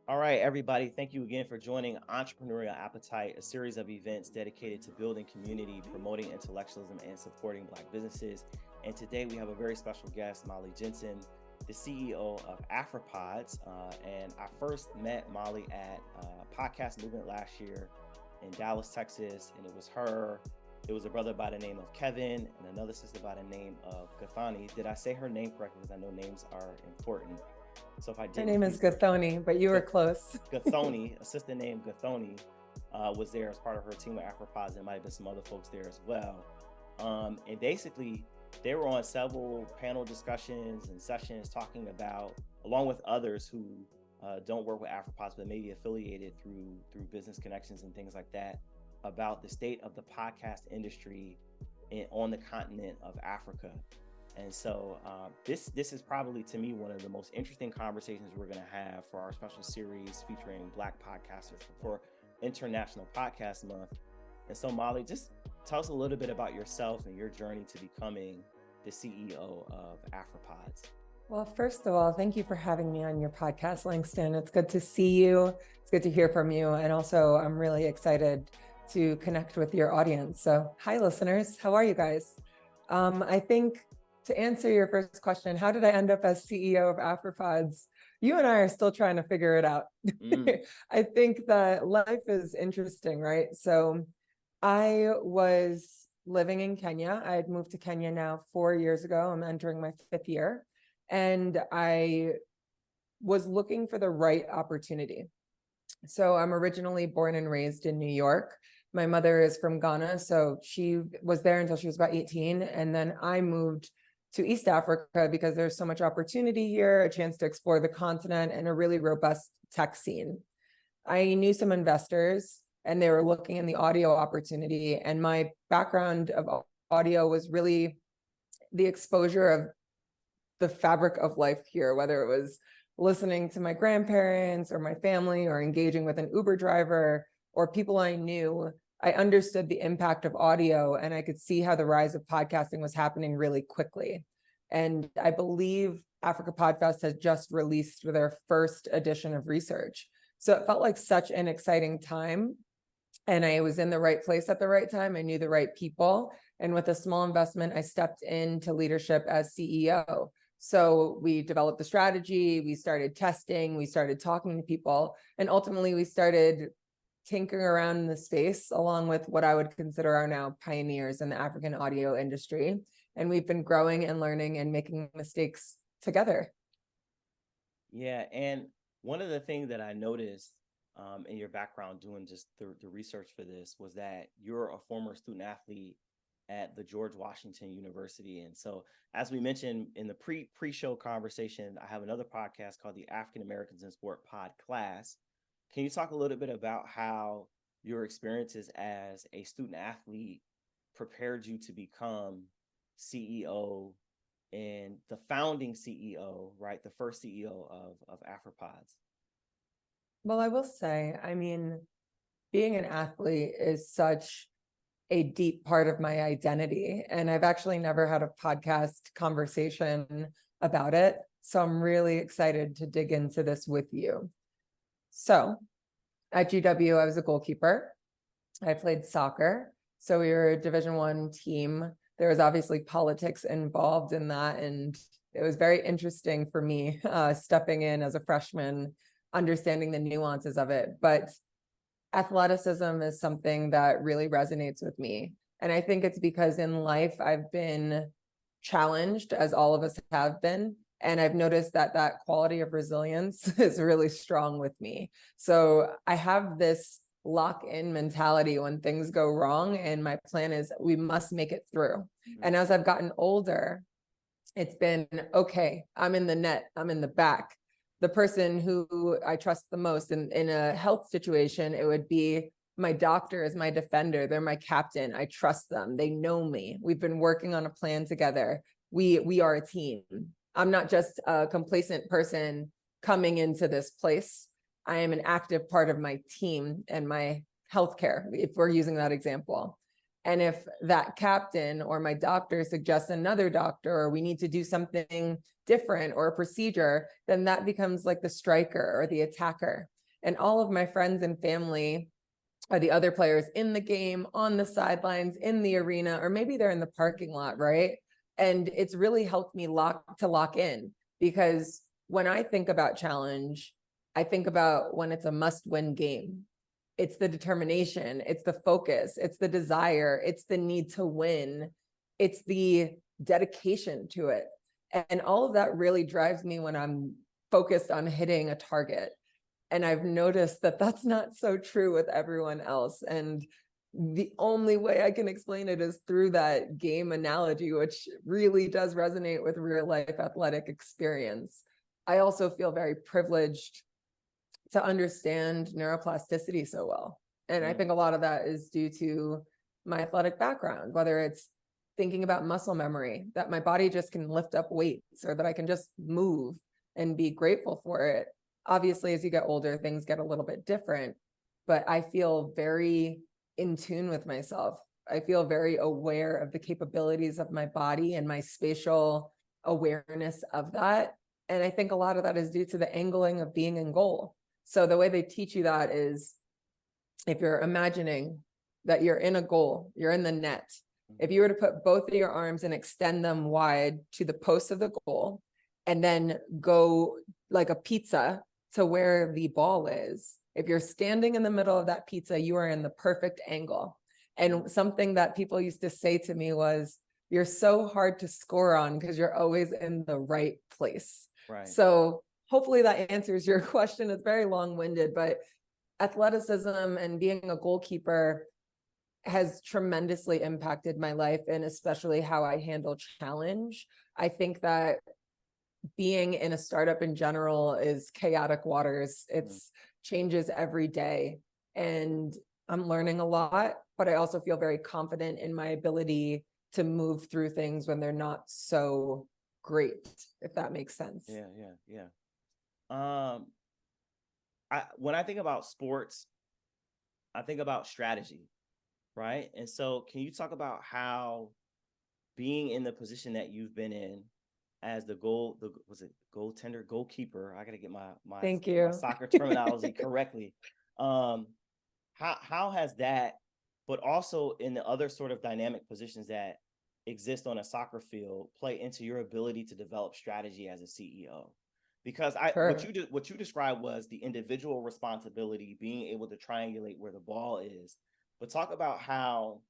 All right, everybody, thank you again for joining Entrepreneurial Appetite, a series of events dedicated to building community, promoting intellectualism, and supporting Black businesses. And today we have a very special guest, Molly Jensen, the CEO of Afropods. And I first met Molly at a podcast movement last year in Dallas, Texas, and it was her. It was a brother by the name of Kevin and another sister by the name of Gathani. Did I say her name correctly? Because I know names are important. So if I Her didn't, name is please Gathoni, but you were close. Gathoni, a sister named Gathoni, was there as part of her team at Afripods, and might have been some other folks there as well. And basically, they were on several panel discussions and sessions talking about, along with others who don't work with Afripods but maybe affiliated through business connections and things like that, about the state of the podcast industry on the continent of Africa. And so this is probably, to me, one of the most interesting conversations we're going to have for our special series featuring Black podcasters for International Podcast Month. And so, Molly, just tell us a little bit about yourself and your journey to becoming the CEO of Afropods. Well, first of all, thank you for having me on your podcast, Langston. It's good to see you. It's good to hear from you. And also, I'm really excited to connect with your audience. So, hi, listeners. How are you guys? I think to answer your first question, how did I end up as CEO of Afripods? You and I are still trying to figure it out. I think that life is interesting, right? So I was living in Kenya. I had moved to Kenya now 4 years ago. I'm entering my 5th year. And I was looking for the right opportunity. So I'm originally born and raised in New York. My mother is from Ghana, so she was there until she was about 18. And then I moved to East Africa because there's so much opportunity here, a chance to explore the continent, and a really robust tech scene. I knew some investors and they were looking in the audio opportunity. And my background of audio was really the exposure of the fabric of life here, whether it was listening to my grandparents or my family or engaging with an Uber driver or people I knew. I understood the impact of audio and I could see how the rise of podcasting was happening really quickly. And I believe Africa Podfest has just released their first edition of research. So it felt like such an exciting time. And I was in the right place at the right time. I knew the right people. And with a small investment, I stepped into leadership as CEO. So we developed the strategy, we started testing, we started talking to people, and ultimately we started tinkering around in the space along with what I would consider are now pioneers in the African audio industry. And we've been growing and learning and making mistakes together. Yeah, and one of the things that I noticed in your background doing just the research for this was that you're a former student athlete at the George Washington University. And so, as we mentioned in the pre-show conversation, I have another podcast called the African Americans in Sport Pod Class. Can you talk a little bit about how your experiences as a student athlete prepared you to become CEO and the founding CEO, right? The first CEO of Afropods? Well, I will say, I mean, being an athlete is such a deep part of my identity. And I've actually never had a podcast conversation about it. So I'm really excited to dig into this with you. So at GW, I was a goalkeeper. I played soccer. So we were a Division I team. There was obviously politics involved in that. And it was very interesting for me stepping in as a freshman, understanding the nuances of it. But athleticism is something that really resonates with me. And I think it's because in life I've been challenged, as all of us have been. And I've noticed that that quality of resilience is really strong with me. So I have this lock-in mentality when things go wrong. And my plan is we must make it through. And as I've gotten older, it's been, okay, I'm in the net, I'm in the back. The person who I trust the most in a health situation, it would be my doctor is my defender. They're my captain. I trust them. They know me. We've been working on a plan together. We are a team. I'm not just a complacent person coming into this place. I am an active part of my team and my healthcare, if we're using that example. And if that captain or my doctor suggests another doctor, or we need to do something different or a procedure, then that becomes like the striker or the attacker. And all of my friends and family are the other players in the game, on the sidelines, in the arena, or maybe they're in the parking lot, right? And it's really helped me lock in, because when I think about challenge, I think about when it's a must-win game. It's the determination, it's the focus, it's the desire, it's the need to win, it's the dedication to it. And all of that really drives me when I'm focused on hitting a target. And I've noticed that that's not so true with everyone else. And the only way I can explain it is through that game analogy, which really does resonate with real life athletic experience. I also feel very privileged to understand neuroplasticity so well. And I think a lot of that is due to my athletic background, whether it's thinking about muscle memory, that my body just can lift up weights, or that I can just move and be grateful for it. Obviously, as you get older, things get a little bit different, but I feel very in tune with myself. I feel very aware of the capabilities of my body and my spatial awareness of that. And I think a lot of that is due to the angling of being in goal. So the way they teach you that is, if you're imagining that you're in a goal, you're in the net. If you were to put both of your arms and extend them wide to the post of the goal, and then go like a pizza to where the ball is, if you're standing in the middle of that pizza, you are in the perfect angle. And something that people used to say to me was, you're so hard to score on because you're always in the right place. Right. So hopefully that answers your question. It's very long-winded, but athleticism and being a goalkeeper has tremendously impacted my life, and especially how I handle challenge. I think that being in a startup in general is chaotic waters. It's changes every day, and I'm learning a lot, but I also feel very confident in my ability to move through things when they're not so great, if that makes sense. Yeah. When I think about sports, I think about strategy, right? And so can you talk about how being in the position that you've been in as goalkeeper? I gotta get Thank my you. soccer terminology correctly. How has that, but also in the other sort of dynamic positions that exist on a soccer field, play into your ability to develop strategy as a CEO? Because Sure. what you described was the individual responsibility, being able to triangulate where the ball is. But talk about how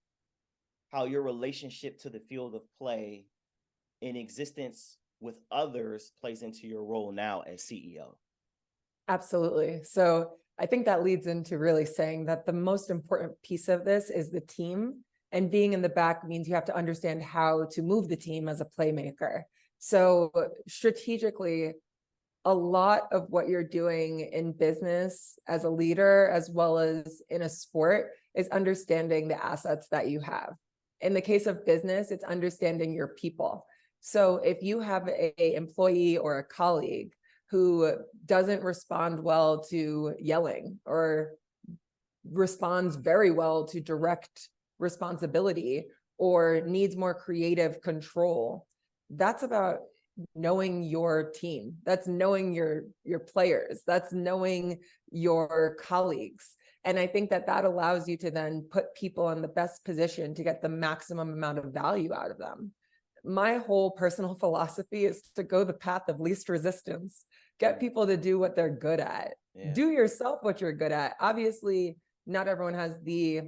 your relationship to the field of play in existence with others plays into your role now as CEO. Absolutely. So I think that leads into really saying that the most important piece of this is the team, and being in the back means you have to understand how to move the team as a playmaker. So strategically, a lot of what you're doing in business as a leader, as well as in a sport, is understanding the assets that you have. In the case of business, it's understanding your people. So if you have an employee or a colleague who doesn't respond well to yelling, or responds very well to direct responsibility, or needs more creative control, that's about knowing your team. That's knowing your players. That's knowing your colleagues. And I think that allows you to then put people in the best position to get the maximum amount of value out of them. My whole personal philosophy is to go the path of least resistance. Get people to do what they're good at. Yeah. Do yourself what you're good at. Obviously, not everyone has the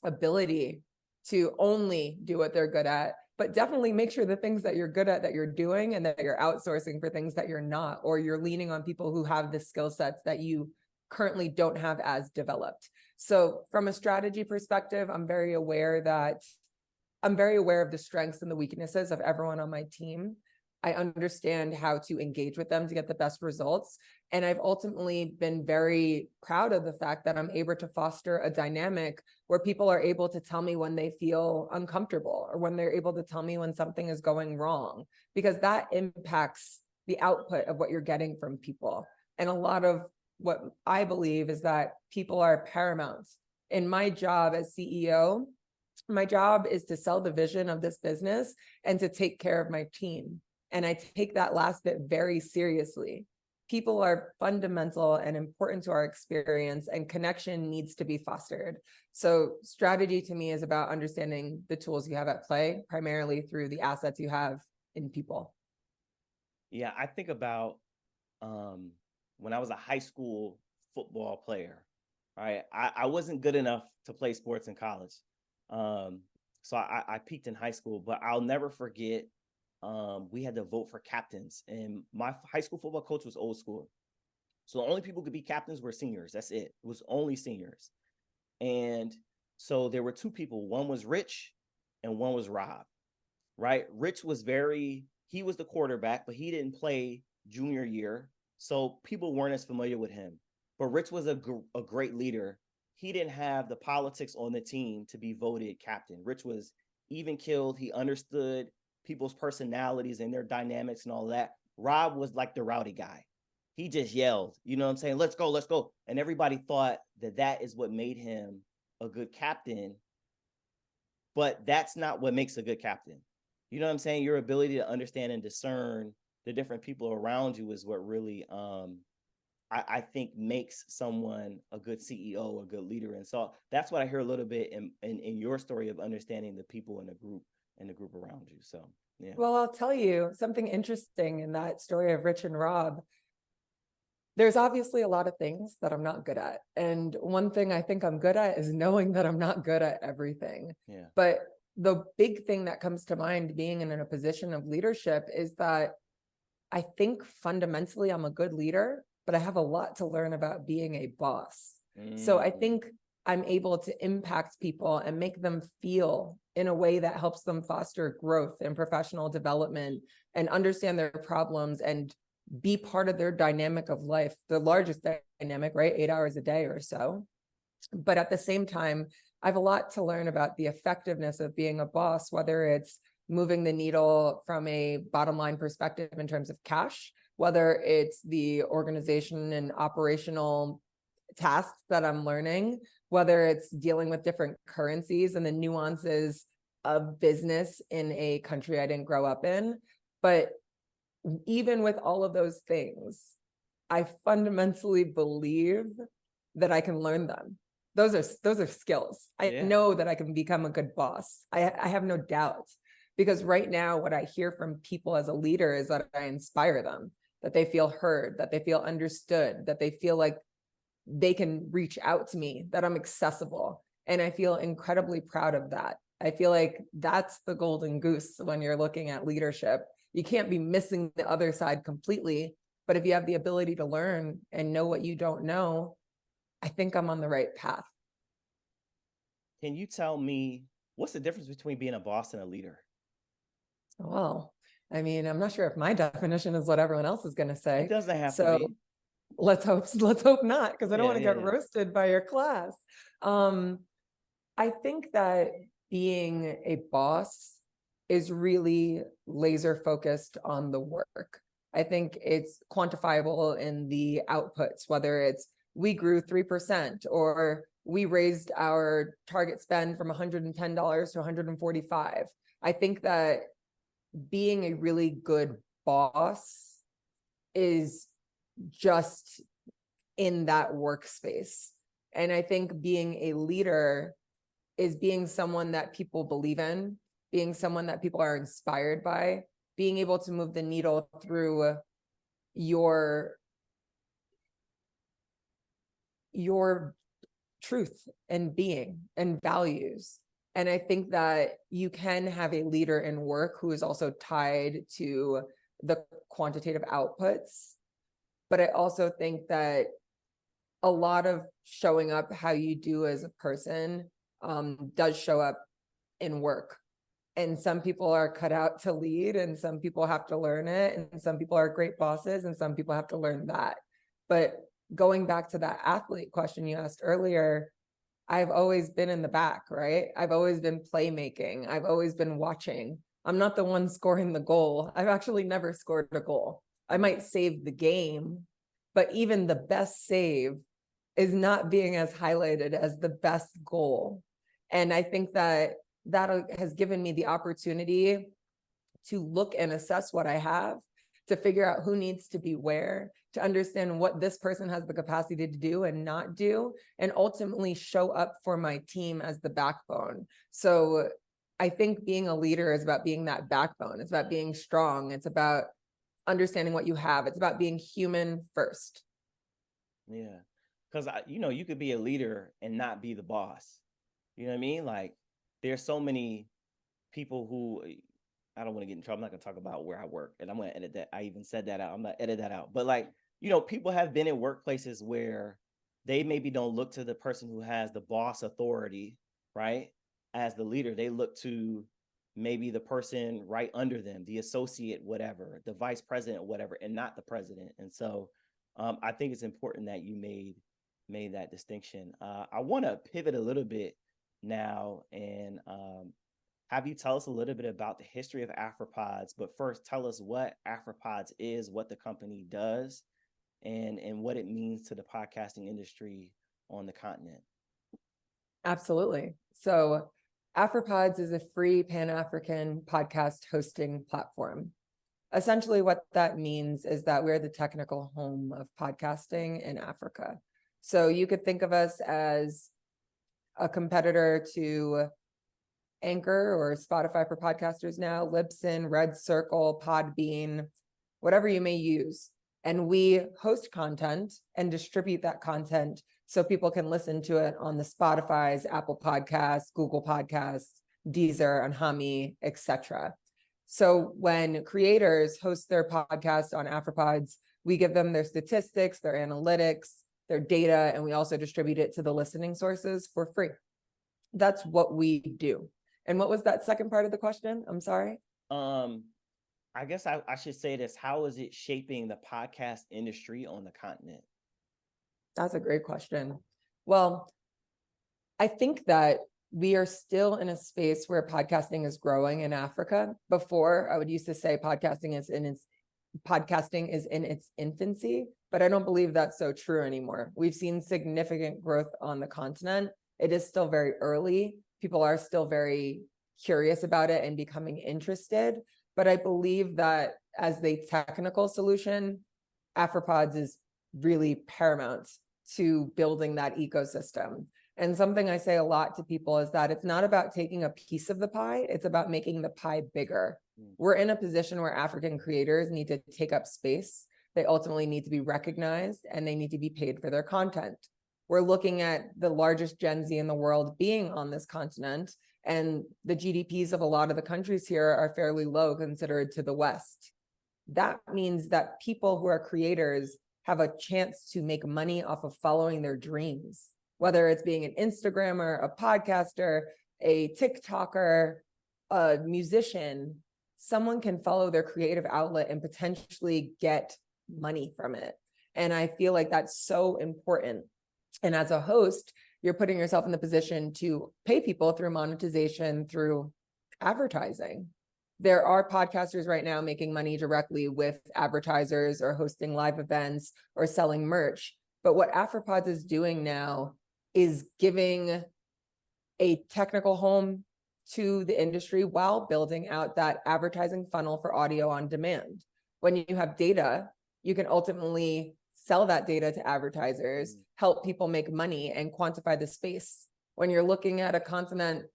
ability to only do what they're good at, but definitely make sure the things that you're good at that you're doing, and that you're outsourcing for things that you're not, or you're leaning on people who have the skill sets that you currently don't have as developed. So from a strategy perspective, I'm very aware of the strengths and the weaknesses of everyone on my team. I understand how to engage with them to get the best results. And I've ultimately been very proud of the fact that I'm able to foster a dynamic where people are able to tell me when they feel uncomfortable, or when they're able to tell me when something is going wrong, because that impacts the output of what you're getting from people. And a lot of what I believe is that people are paramount. In my job as CEO, my job is to sell the vision of this business and to take care of my team. And I take that last bit very seriously. people are fundamental and important to our experience, and connection needs to be fostered. So strategy to me is about understanding the tools you have at play, primarily through the assets you have in people. Yeah, I think about when I was a high school football player, right? I wasn't good enough to play sports in college. So I peaked in high school, but I'll never forget we had to vote for captains, and my high school football coach was old school. So the only people who could be captains were seniors. That's it. It was only seniors. And so there were two people. One was Rich and one was Rob, right? Rich was he was the quarterback, but he didn't play junior year. So people weren't as familiar with him. But Rich was a great leader. He didn't have the politics on the team to be voted captain. Rich was even killed. He understood people's personalities and their dynamics and all that. Rob was like the rowdy guy. He just yelled, you know what I'm saying? Let's go, let's go. And everybody thought that is what made him a good captain. But that's not what makes a good captain. You know what I'm saying? Your ability to understand and discern the different people around you is what really I think makes someone a good CEO, a good leader. And so that's what I hear a little bit in your story of understanding the people in the group around you. So yeah. Well, I'll tell you something interesting in that story of Rich and Rob. There's obviously a lot of things that I'm not good at. And one thing I think I'm good at is knowing that I'm not good at everything. Yeah. But the big thing that comes to mind being in a position of leadership is that I think fundamentally I'm a good leader, but I have a lot to learn about being a boss. So I think I'm able to impact people and make them feel in a way that helps them foster growth and professional development and understand their problems and be part of their dynamic of life, the largest dynamic, right? 8 hours a day or so. But at the same time, I have a lot to learn about the effectiveness of being a boss, whether it's moving the needle from a bottom line perspective in terms of cash, whether it's the organization and operational tasks that I'm learning, whether it's dealing with different currencies and the nuances of business in a country I didn't grow up in. But even with all of those things, I fundamentally believe that I can learn them. Those are skills. I know that I can become a good boss. I have no doubt, because right now what I hear from people as a leader is that I inspire them, that they feel heard, that they feel understood, that they feel like they can reach out to me, that I'm accessible. And I feel incredibly proud of that. I feel like that's the golden goose when you're looking at leadership. You can't be missing the other side completely, but if you have the ability to learn and know what you don't know, I think I'm on the right path. Can you tell me what's the difference between being a boss and a leader? Well, I mean, I'm not sure if my definition is what everyone else is going to say. It doesn't have to be. Let's hope not, because I don't want to get roasted by your class. I think that being a boss is really laser focused on the work. I think it's quantifiable in the outputs, whether it's we grew 3% or we raised our target spend from $110 to $145. I think that being a really good boss is just in that workspace. And I think being a leader is being someone that people believe in, being someone that people are inspired by, being able to move the needle through your truth and being and values. And I think that you can have a leader in work who is also tied to the quantitative outputs. But I also think that a lot of showing up how you do as a person does show up in work. And some people are cut out to lead, and some people have to learn it, and some people are great bosses, and some people have to learn that. But going back to that athlete question you asked earlier, I've always been in the back, right? I've always been playmaking. I've always been watching. I'm not the one scoring the goal. I've actually never scored a goal. I might save the game, but even the best save is not being as highlighted as the best goal. And I think that has given me the opportunity to look and assess what I have, to figure out who needs to be where, to understand what this person has the capacity to do and not do, and ultimately show up for my team as the backbone. So I think being a leader is about being that backbone. It's about being strong. It's about understanding what you have. It's about being human first. Yeah. Because, you could be a leader and not be the boss. You know what I mean? Like, there's so many people who, I don't want to get in trouble. I'm not going to talk about where I work, and I'm going to edit that. I even said that out. I'm going to edit that out. But like, people have been in workplaces where they maybe don't look to the person who has the boss authority, right, as the leader. They look to maybe the person right under them, the associate, whatever, the vice president, whatever, and not the president. And so I think it's important that you made that distinction. I want to pivot a little bit now and have you tell us a little bit about the history of Afropods, but first tell us what Afropods is, what the company does, and what it means to the podcasting industry on the continent. Absolutely. So Afropods is a free Pan-African podcast hosting platform. Essentially, what that means is that we're the technical home of podcasting in Africa. So you could think of us as a competitor to Anchor or Spotify for podcasters now, Libsyn, Red Circle, Podbean, whatever you may use. And we host content and distribute that content so people can listen to it on the Spotify's, Apple Podcasts, Google Podcasts, Deezer, and Hami, etc. So when creators host their podcast on Afropods, we give them their statistics, their analytics, their data, and we also distribute it to the listening sources for free. That's what we do. And what was that second part of the question? I'm sorry. I guess I should say this. How is it shaping the podcast industry on the continent? That's a great question. Well, I think that we are still in a space where podcasting is growing in Africa. Before, I would used to say podcasting is in its infancy, but I don't believe that's so true anymore. We've seen significant growth on the continent. It is still very early. People are still very curious about it and becoming interested. But I believe that as the technical solution, Afropods is really paramount to building that ecosystem. And something I say a lot to people is that it's not about taking a piece of the pie, it's about making the pie bigger. We're in a position where African creators need to take up space. They ultimately need to be recognized and they need to be paid for their content. We're looking at the largest Gen Z in the world being on this continent, and the GDPs of a lot of the countries here are fairly low considered to the West. That means that people who are creators have a chance to make money off of following their dreams, whether it's being an Instagrammer, a podcaster, a TikToker, a musician. Someone can follow their creative outlet and potentially get money from it. And I feel like that's so important. And as a host, you're putting yourself in the position to pay people through monetization, through advertising. There are podcasters right now making money directly with advertisers or hosting live events or selling merch. But what Afropods is doing now is giving a technical home to the industry while building out that advertising funnel for audio on demand. When you have data, you can ultimately sell that data to advertisers, help people make money and quantify the space. When you're looking at a continent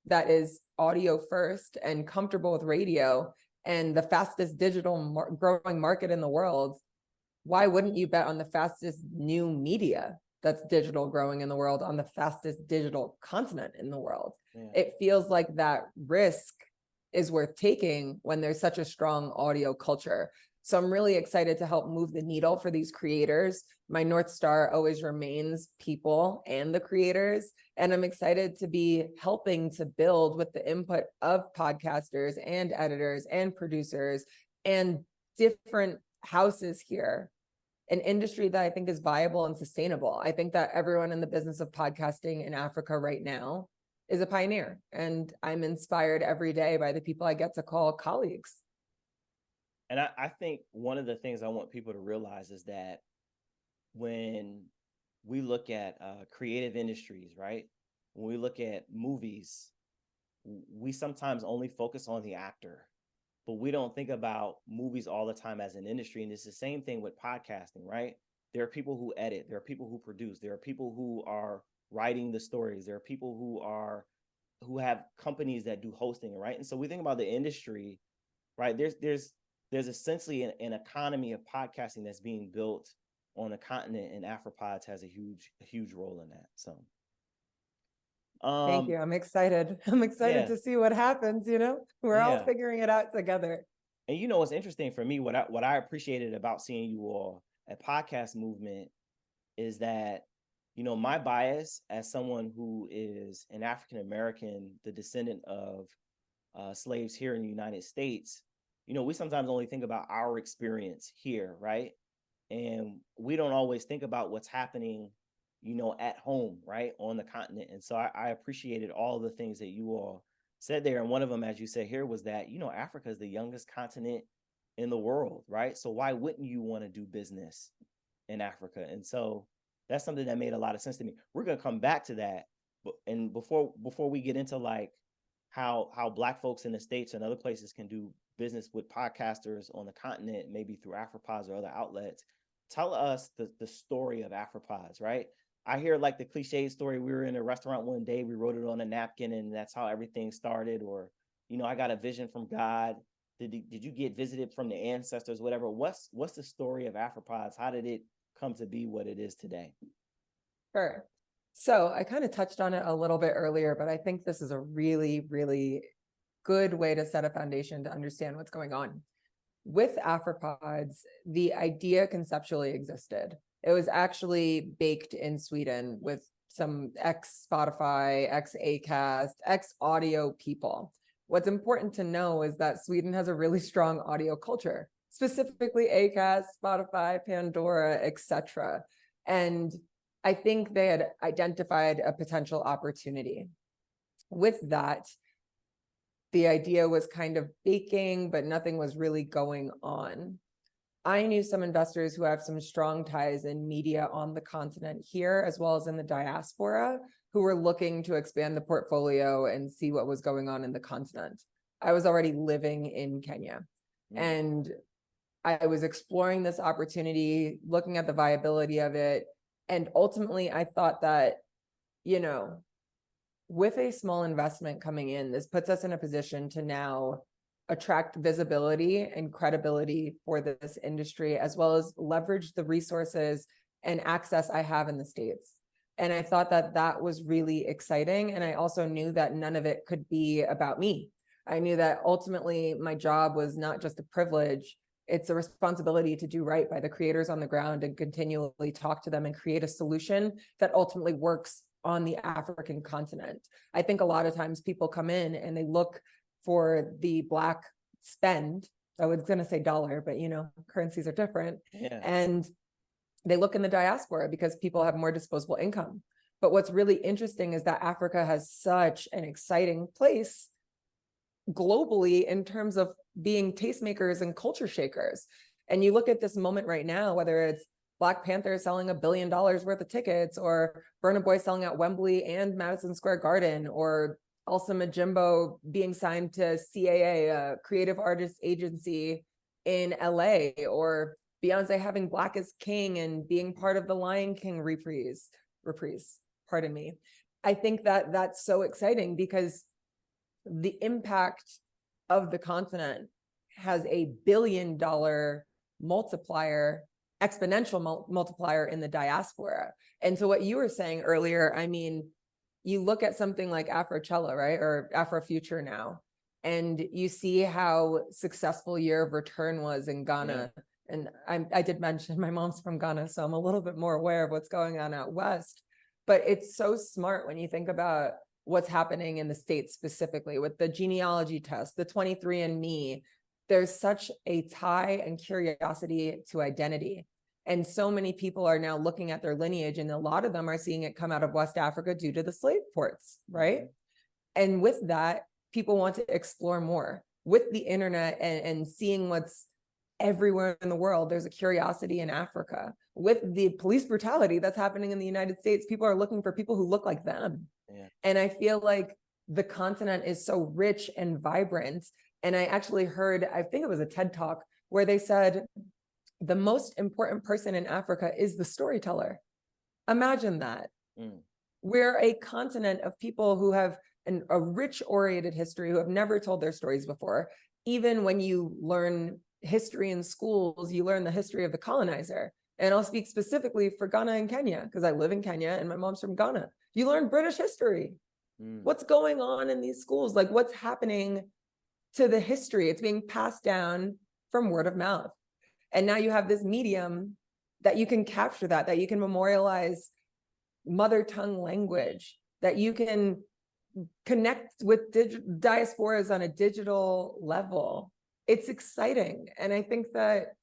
that is audio first and comfortable with radio and the fastest digital growing market in the world, why wouldn't you bet on the fastest new media that's digital growing in the world on the fastest digital continent in the world? Yeah. It feels like that risk is worth taking when there's such a strong audio culture. So I'm really excited to help move the needle for these creators. My North Star always remains people and the creators. And I'm excited to be helping to build with the input of podcasters and editors and producers and different houses here, an industry that I think is viable and sustainable. I think that everyone in the business of podcasting in Africa right now is a pioneer. And I'm inspired every day by the people I get to call colleagues. And I think one of the things I want people to realize is that when we look at creative industries, right? When we look at movies, we sometimes only focus on the actor, but we don't think about movies all the time as an industry. And it's the same thing with podcasting, right? There are people who edit, there are people who produce, there are people who are writing the stories, there are people who have companies that do hosting, right? And so we think about the industry, right? There's essentially an economy of podcasting that's being built on the continent, and Afropods has a huge role in that. So Thank you. I'm excited. I'm excited yeah, to see what happens, We're all yeah. figuring it out together. And what's interesting for me, what I appreciated about seeing you all at Podcast Movement is that, my bias as someone who is an African American, the descendant of slaves here in the United States, we sometimes only think about our experience here, right? And we don't always think about what's happening, at home, right, on the continent. And so I appreciated all the things that you all said there. And one of them, as you said here, was that, Africa is the youngest continent in the world, right? So why wouldn't you want to do business in Africa? And so that's something that made a lot of sense to me. We're gonna come back to that, but and before we get into like how Black folks in the States and other places can do business with podcasters on the continent, maybe through Afropods or other outlets, tell us the story of Afropods, right? I hear like the cliche story. We were in a restaurant one day, we wrote it on a napkin, and that's how everything started. Or, I got a vision from God. Did you get visited from the ancestors, whatever? What's the story of Afropods? How did it come to be what it is today? Sure. So I kind of touched on it a little bit earlier, but I think this is a really, really good way to set a foundation to understand what's going on. With Afropods, the idea conceptually existed. It was actually baked in Sweden with some ex-Spotify, ex-Acast, ex-audio people. What's important to know is that Sweden has a really strong audio culture, specifically Acast, Spotify, Pandora, etc. And I think they had identified a potential opportunity. With that, the idea was kind of baking, but nothing was really going on. I knew some investors who have some strong ties in media on the continent here, as well as in the diaspora, who were looking to expand the portfolio and see what was going on in the continent. I was already living in Kenya, and I was exploring this opportunity, looking at the viability of it. And ultimately, I thought that, with a small investment coming in, this puts us in a position to now attract visibility and credibility for this industry, as well as leverage the resources and access I have in the States. And I thought that that was really exciting. And I also knew that none of it could be about me. I knew that ultimately my job was not just a privilege, it's a responsibility to do right by the creators on the ground and continually talk to them and create a solution that ultimately works on the African continent. I think a lot of times people come in and they look for the Black spend. I was going to say dollar, but currencies are different. Yeah. And they look in the diaspora because people have more disposable income. But what's really interesting is that Africa has such an exciting place globally in terms of being tastemakers and culture shakers. And you look at this moment right now, whether it's Black Panther selling $1 billion worth of tickets, or Burna Boy selling at Wembley and Madison Square Garden, or Elsa Majimbo being signed to CAA, a creative artist agency in LA, or Beyonce having Black is King and being part of the Lion King reprise, pardon me. I think that that's so exciting because the impact of the continent has a $1 billion multiplier, exponential multiplier in the diaspora. And so what you were saying earlier, I mean, you look at something like Afrochella, right? Or Afrofuture now, and you see how successful Year of Return was in Ghana. Yeah. And I did mention my mom's from Ghana, so I'm a little bit more aware of what's going on out West. But it's so smart when you think about what's happening in the States specifically with the genealogy test, the 23andMe. There's such a tie and curiosity to identity. And so many people are now looking at their lineage, and a lot of them are seeing it come out of West Africa due to the slave ports, right? And with that, people want to explore more. With the internet and seeing what's everywhere in the world, there's a curiosity in Africa. With the police brutality that's happening in the United States, people are looking for people who look like them. Yeah. And I feel like the continent is so rich and vibrant. And I actually heard, I think it was a TED Talk, where they said the most important person in Africa is the storyteller. Imagine that. We're a continent of people who have a rich oriented history, who have never told their stories before. Even when you learn history in schools, you learn the history of the colonizer. And I'll speak specifically for Ghana and Kenya, because I live in Kenya and my mom's from Ghana. You learn British history. What's going on in these schools? Like, what's happening to the history? It's being passed down from word of mouth. And now you have this medium that you can capture that you can memorialize mother tongue language, that you can connect with diasporas on a digital level. It's exciting. And I think that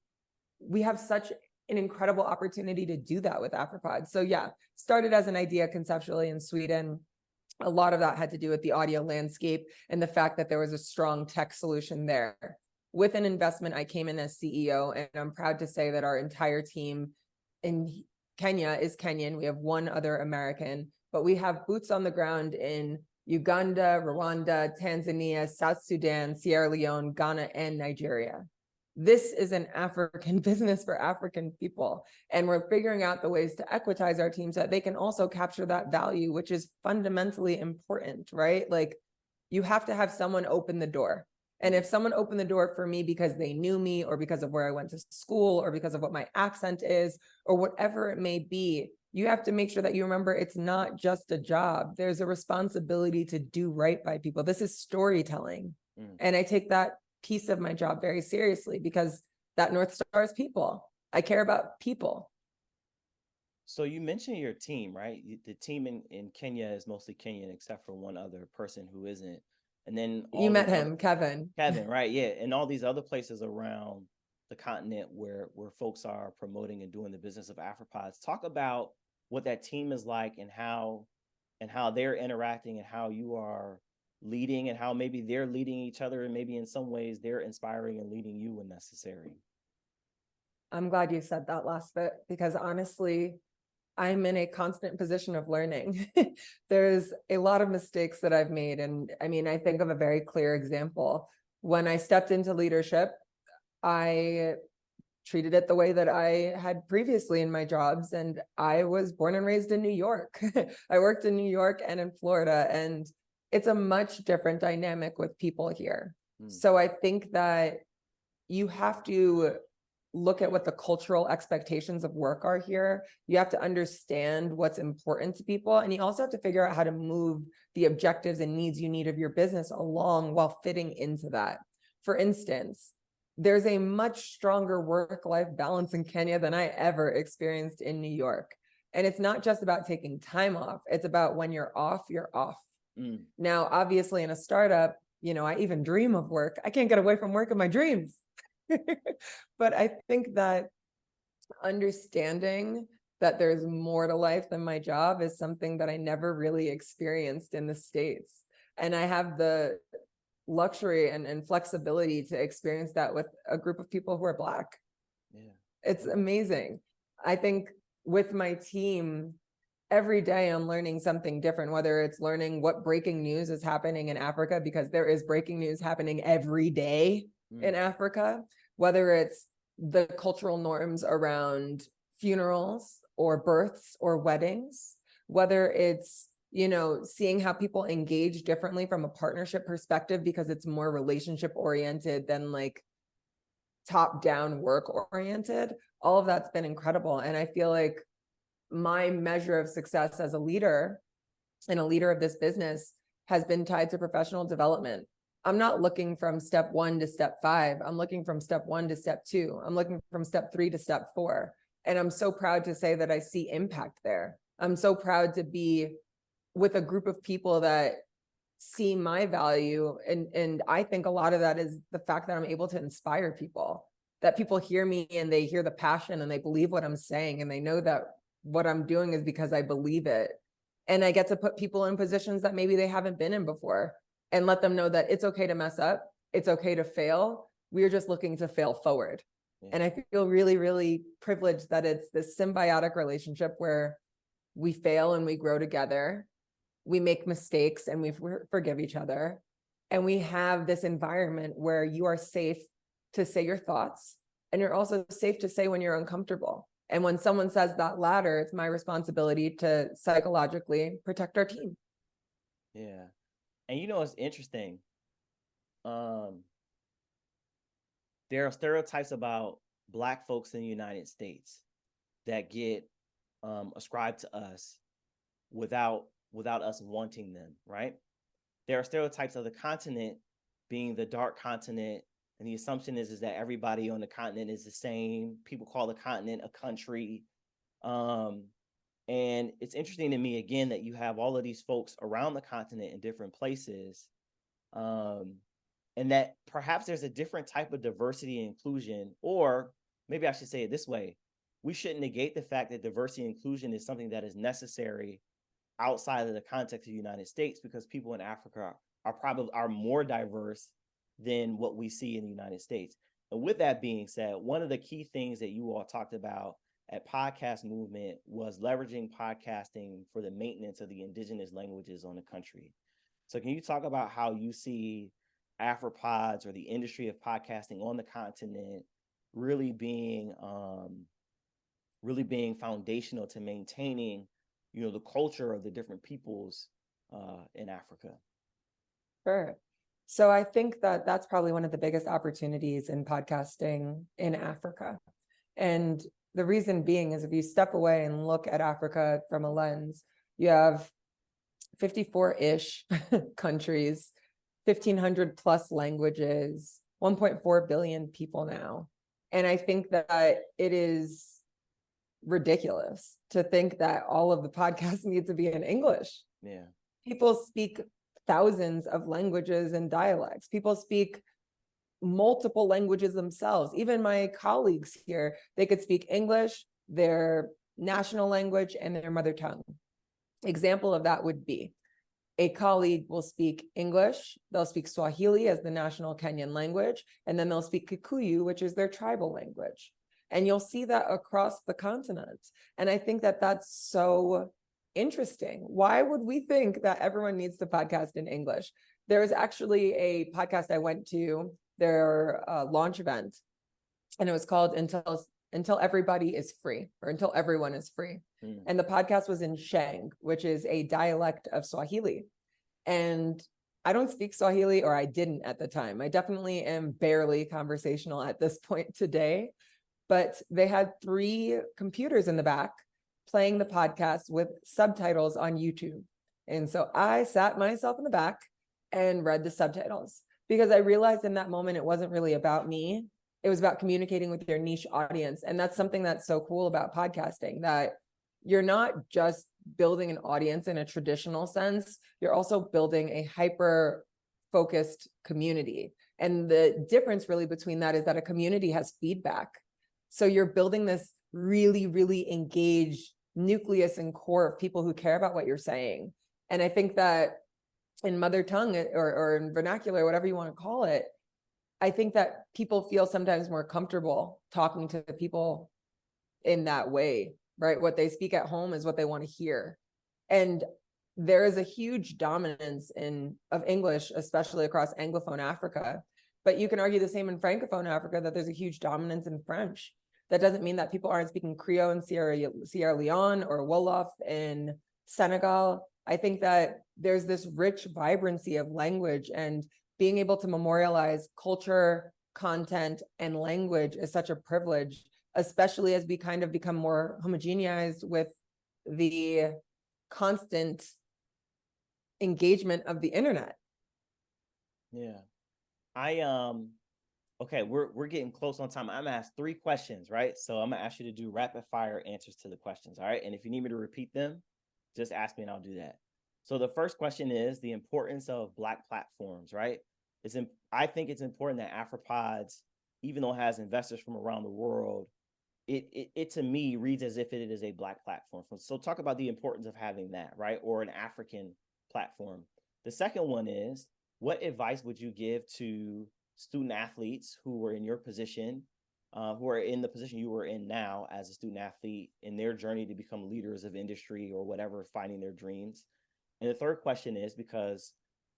we have such an incredible opportunity to do that with Afropods. So yeah, started as an idea conceptually in Sweden. A lot of that had to do with the audio landscape and the fact that there was a strong tech solution there. With an investment, I came in as CEO, and I'm proud to say that our entire team in Kenya is Kenyan. We have one other American, but we have boots on the ground in Uganda, Rwanda, Tanzania, South Sudan, Sierra Leone, Ghana, and Nigeria. This is an African business for African people. And we're figuring out the ways to equitize our teams so that they can also capture that value, which is fundamentally important, right? Like, you have to have someone open the door. And if someone opened the door for me because they knew me, or because of where I went to school, or because of what my accent is, or whatever it may be, you have to make sure that you remember it's not just a job. There's a responsibility to do right by people. This is storytelling. And I take that piece of my job very seriously, because that North Star is people. I care about people. So you mentioned your team, right? The team in Kenya is mostly Kenyan, except for one other person who isn't. And then you met him, Kevin. Kevin, right? Yeah. And all these other places around the continent where folks are promoting and doing the business of Afropods. Talk about what that team is like, and how they're interacting, and how you are leading, and how maybe they're leading each other, and maybe in some ways they're inspiring and leading you when necessary. I'm glad you said that last bit, because honestly, I'm in a constant position of learning. There's a lot of mistakes that I've made. And I mean, I think of a very clear example. When I stepped into leadership, I treated it the way that I had previously in my jobs. And I was born and raised in New York. I worked in New York and in Florida, and it's a much different dynamic with people here. So I think that you have to look at what the cultural expectations of work are here. You have to understand what's important to people. And you also have to figure out how to move the objectives and needs you need of your business along while fitting into that. For instance, there's a much stronger work-life balance in Kenya than I ever experienced in New York. And it's not just about taking time off. It's about when you're off, you're off. Now, obviously in a startup, you know, I even dream of work. I can't get away from work in my dreams. But I think that understanding that there's more to life than my job is something that I never really experienced in the States. And I have the luxury and flexibility to experience that with a group of people who are Black. It's amazing. I think with my team, every day I'm learning something different, whether it's learning what breaking news is happening in Africa, because there is breaking news happening every day in Africa, whether it's the cultural norms around funerals or births or weddings, whether it's, you know, seeing how people engage differently from a partnership perspective, because it's more relationship oriented than like top down work oriented. All of that's been incredible. And I feel like my measure of success as a leader and a leader of this business has been tied to professional development. I'm not looking from step 1 to step 5. I'm looking from step 1 to step 2. I'm looking from step 3 to step 4. And I'm so proud to say that I see impact there. I'm so proud to be with a group of people that see my value. And I think a lot of that is the fact that I'm able to inspire people, that people hear me and they hear the passion and they believe what I'm saying. And they know that what I'm doing is because I believe it. And I get to put people in positions that maybe they haven't been in before, and let them know that it's okay to mess up. It's okay to fail. We're just looking to fail forward. And I feel really, really privileged that it's this symbiotic relationship where we fail and we grow together. We make mistakes and we forgive each other. And we have this environment where you are safe to say your thoughts, and you're also safe to say when you're uncomfortable. And when someone says that latter, it's my responsibility to psychologically protect our team. Yeah. And it's interesting. There are stereotypes about Black folks in the United States that get ascribed to us without us wanting them, right? There are stereotypes of the continent being the dark continent, and the assumption is that everybody on the continent is the same. People call the continent a country. And it's interesting to me, again, that you have all of these folks around the continent in different places, and that perhaps there's a different type of diversity and inclusion, or maybe I should say it this way: we shouldn't negate the fact that diversity and inclusion is something that is necessary outside of the context of the United States, because people in Africa are more diverse than what we see in the United States. And with that being said, one of the key things that you all talked about at Podcast Movement was leveraging podcasting for the maintenance of the indigenous languages on the country. So can you talk about how you see Afropods, or the industry of podcasting on the continent, really being foundational to maintaining the culture of the different peoples in Africa? Sure. So I think that that's probably one of the biggest opportunities in podcasting in Africa. And the reason being is, if you step away and look at Africa from a lens, you have 54-ish countries, 1,500 plus languages, 1.4 billion people now. And I think that it is ridiculous to think that all of the podcasts need to be in English. Yeah. People speak thousands of languages and dialects. People speak multiple languages themselves. Even my colleagues here, they could speak English, their national language, and their mother tongue. Example of that would be a colleague will speak English, they'll speak Swahili as the national Kenyan language, and then they'll speak Kikuyu, which is their tribal language. And you'll see that across the continent. And I think that that's so interesting. Why would we think that everyone needs to podcast in English? There was actually a podcast I went to, their launch event, and it was called Until Everybody is Free, or Until Everyone is Free. And the podcast was in Sheng, which is a dialect of Swahili. And I don't speak Swahili, or I didn't at the time. I definitely am barely conversational at this point today. But they had 3 computers in the back playing the podcast with subtitles on YouTube. And so I sat myself in the back and read the subtitles, because I realized in that moment it wasn't really about me. It was about communicating with your niche audience. And that's something that's so cool about podcasting, that you're not just building an audience in a traditional sense, you're also building a hyper focused community. And the difference really between that is that a community has feedback. So you're building this really, really engaged nucleus and core of people who care about what you're saying. And I think that in mother tongue, or in vernacular, whatever you want to call it, I think that people feel sometimes more comfortable talking to people in that way, right? What they speak at home is what they want to hear. And there is a huge dominance of English, especially across Anglophone Africa. But you can argue the same in Francophone Africa, that there's a huge dominance in French. That doesn't mean that people aren't speaking Creole in Sierra Leone, or Wolof in Senegal. I think that there's this rich vibrancy of language, and being able to memorialize culture, content, and language is such a privilege, especially as we kind of become more homogenized with the constant engagement of the internet. Yeah. Okay, we're getting close on time. I'm gonna ask 3 questions, right? So I'm gonna ask you to do rapid fire answers to the questions, all right? And if you need me to repeat them, just ask me and I'll do that. So the first question is the importance of Black platforms, right? I think it's important that Afropods, even though it has investors from around the world, it to me reads as if it is a Black platform. So talk about the importance of having that, right? Or an African platform. The second one is, what advice would you give to student athletes who were in your position, who are in the position you were in now as a student athlete, in their journey to become leaders of industry or whatever, finding their dreams? And the third question is, because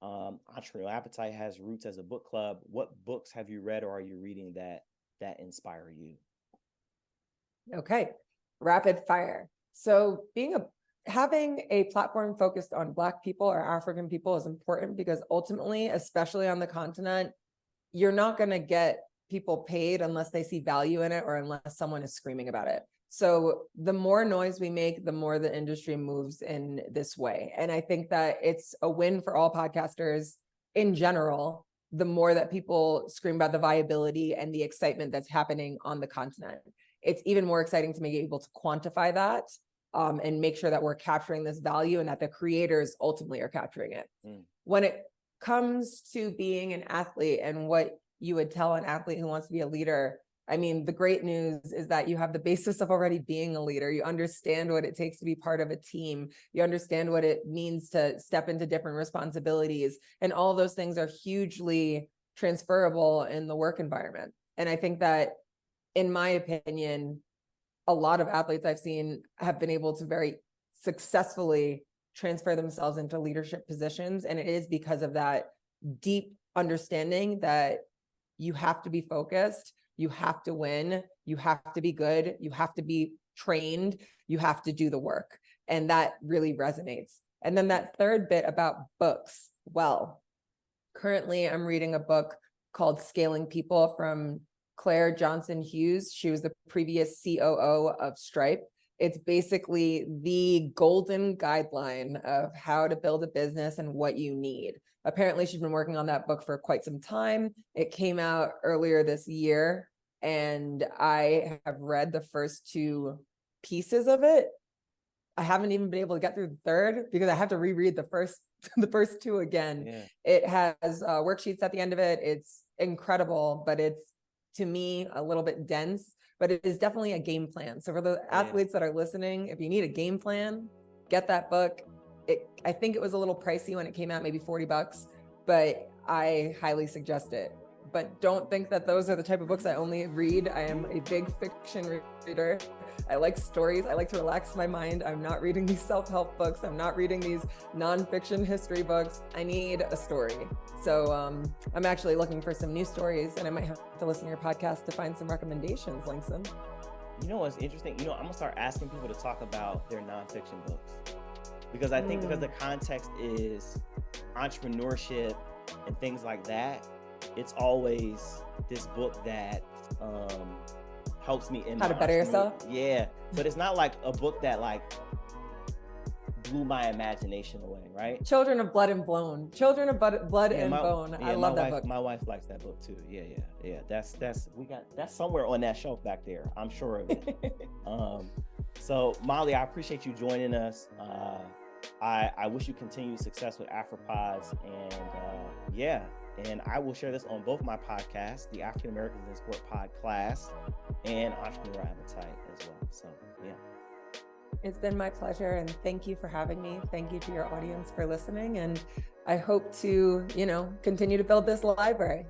Entrepreneurial Appetite has roots as a book club. What books have you read or are you reading that inspire you? Okay, rapid fire. So having a platform focused on Black people or African people is important because ultimately, especially on the continent, you're not going to get people paid unless they see value in it or unless someone is screaming about it. So the more noise we make, the more the industry moves in this way. And I think that it's a win for all podcasters in general, the more that people scream about the viability and the excitement that's happening on the continent. It's even more exciting to be able to quantify that and make sure that we're capturing this value and that the creators ultimately are capturing it. When it comes to being an athlete and what you would tell an athlete who wants to be a leader, I mean, the great news is that you have the basis of already being a leader. You understand what it takes to be part of a team. You understand what it means to step into different responsibilities. And all those things are hugely transferable in the work environment. And I think that, in my opinion, a lot of athletes I've seen have been able to very successfully transfer themselves into leadership positions. And it is because of that deep understanding that you have to be focused, you have to win, you have to be good, you have to be trained, you have to do the work. And that really resonates. And then that third bit about books. Well, currently I'm reading a book called Scaling People from Claire Johnson Hughes. She was the previous COO of Stripe. It's basically the golden guideline of how to build a business and what you need. Apparently, she's been working on that book for quite some time. It came out earlier this year, and I have read the first two pieces of it. I haven't even been able to get through the third because I have to reread the first two again. Yeah. It has worksheets at the end of it. It's incredible, but it's, to me, a little bit dense, but it is definitely a game plan. So for the athletes that are listening, if you need a game plan, get that book. I think it was a little pricey when it came out, maybe $40, but I highly suggest it. But don't think that those are the type of books I only read. I am a big fiction reader. I like stories. I like to relax my mind. I'm not reading these self-help books. I'm not reading these nonfiction history books. I need a story. So I'm actually looking for some new stories, and I might have to listen to your podcast to find some recommendations, Langston. You know what's interesting? I'm gonna start asking people to talk about their nonfiction books. Because I think because the context is entrepreneurship and things like that, it's always this book that helps me in how to better yourself. Yeah, but it's not like a book that like blew my imagination away, right? Children of Blood and Bone. Children of Blood and Bone. I love that book. My wife likes that book too. Yeah. That's somewhere on that shelf back there. I'm sure of it. So Molly, I appreciate you joining us. I wish you continued success with Afropods, and I will share this on both my podcasts, the African Americans in Sport Podcast and Entrepreneurial Appetite as well. So yeah. It's been my pleasure, and thank you for having me. Thank you to your audience for listening, and I hope to, continue to build this library.